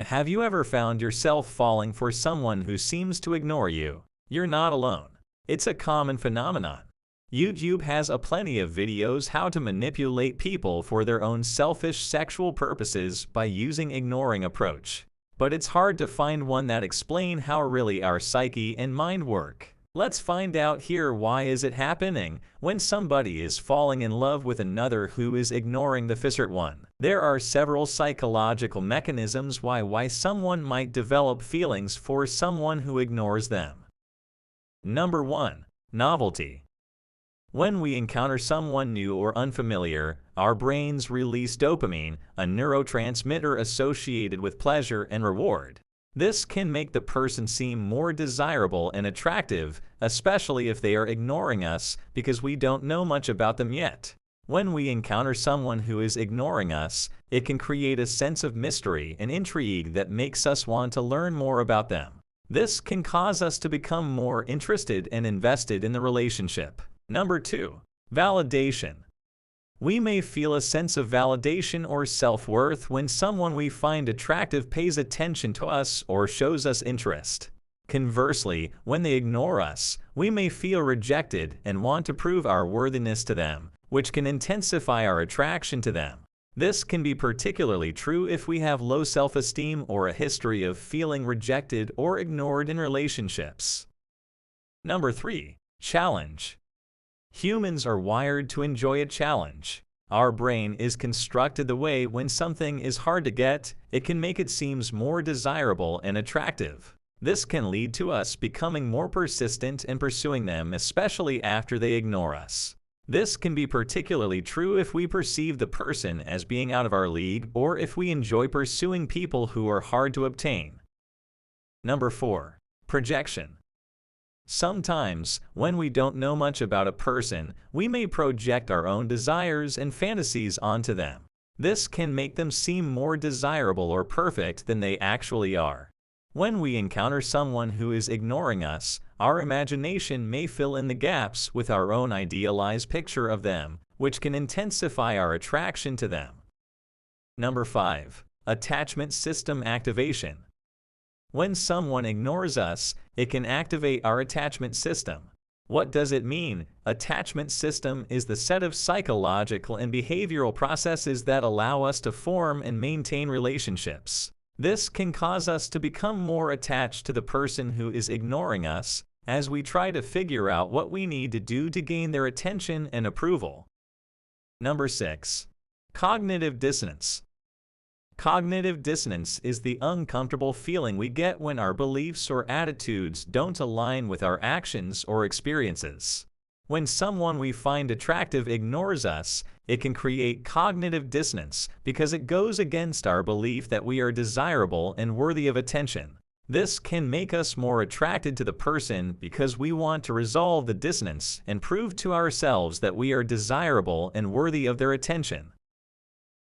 Have you ever found yourself falling for someone who seems to ignore you? You're not alone. It's a common phenomenon. YouTube has a plenty of videos how to manipulate people for their own selfish sexual purposes by using ignoring approach. But it's hard to find one that explain how really our psyche and mind work. Let's find out here. Why is it happening when somebody is falling in love with another who is ignoring the first one? There are several psychological mechanisms why someone might develop feelings for someone who ignores them. Number 1. Novelty. When we encounter someone new or unfamiliar, our brains release dopamine, a neurotransmitter associated with pleasure and reward. This can make the person seem more desirable and attractive, especially if they are ignoring us because we don't know much about them yet. When we encounter someone who is ignoring us, it can create a sense of mystery and intrigue that makes us want to learn more about them. This can cause us to become more interested and invested in the relationship. Number 2. Validation. We may feel a sense of validation or self-worth when someone we find attractive pays attention to us or shows us interest. Conversely, when they ignore us, we may feel rejected and want to prove our worthiness to them, which can intensify our attraction to them. This can be particularly true if we have low self-esteem or a history of feeling rejected or ignored in relationships. Number 3. Challenge. Humans are wired to enjoy a challenge. Our brain is constructed the way when something is hard to get, it can make it seem more desirable and attractive. This can lead to us becoming more persistent in pursuing them, especially after they ignore us. This can be particularly true if we perceive the person as being out of our league or if we enjoy pursuing people who are hard to obtain. Number 4. Projection. Sometimes, when we don't know much about a person, we may project our own desires and fantasies onto them. This can make them seem more desirable or perfect than they actually are. When we encounter someone who is ignoring us, our imagination may fill in the gaps with our own idealized picture of them, which can intensify our attraction to them. Number 5. Attachment system activation. When someone ignores us, it can activate our attachment system. What does it mean? Attachment system is the set of psychological and behavioral processes that allow us to form and maintain relationships. This can cause us to become more attached to the person who is ignoring us, as we try to figure out what we need to do to gain their attention and approval. Number 6. Cognitive dissonance. Cognitive dissonance is the uncomfortable feeling we get when our beliefs or attitudes don't align with our actions or experiences. When someone we find attractive ignores us, it can create cognitive dissonance because it goes against our belief that we are desirable and worthy of attention. This can make us more attracted to the person because we want to resolve the dissonance and prove to ourselves that we are desirable and worthy of their attention.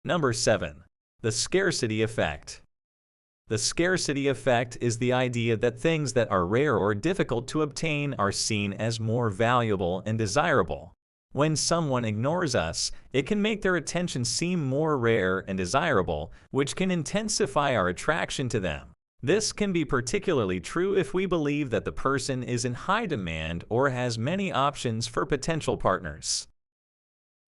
Number 7. The scarcity effect. The scarcity effect is the idea that things that are rare or difficult to obtain are seen as more valuable and desirable. When someone ignores us, it can make their attention seem more rare and desirable, which can intensify our attraction to them. This can be particularly true if we believe that the person is in high demand or has many options for potential partners.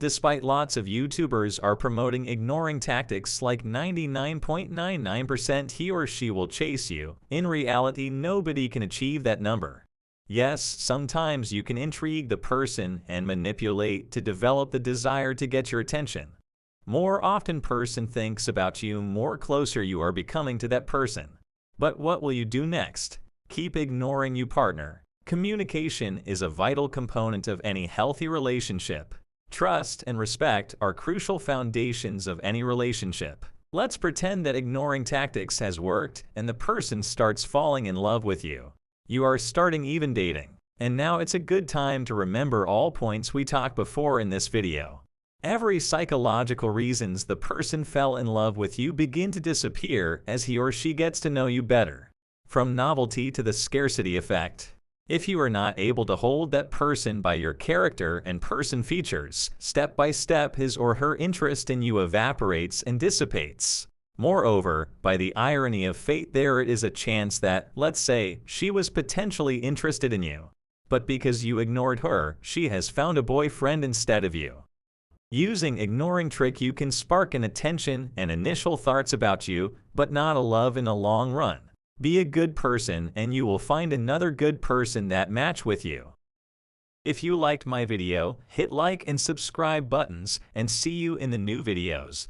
Despite lots of YouTubers are promoting ignoring tactics like 99.99% he or she will chase you, in reality nobody can achieve that number. Yes, sometimes you can intrigue the person and manipulate to develop the desire to get your attention. More often person thinks about you, more closer you are becoming to that person. But what will you do next? Keep ignoring your partner. Communication is a vital component of any healthy relationship. Trust and respect are crucial foundations of any relationship. Let's pretend that ignoring tactics has worked and the person starts falling in love with you. You are starting even dating. And now it's a good time to remember all points we talked before in this video. Every psychological reasons the person fell in love with you begin to disappear as he or she gets to know you better. From novelty to the scarcity effect. If you are not able to hold that person by your character and person features, step by step his or her interest in you evaporates and dissipates. Moreover, by the irony of fate, there is a chance that, let's say, she was potentially interested in you, but because you ignored her, she has found a boyfriend instead of you. Using ignoring trick, you can spark an attention and initial thoughts about you, but not a love in the long run. Be a good person and you will find another good person that match with you. If you liked my video, hit like and subscribe buttons and see you in the new videos.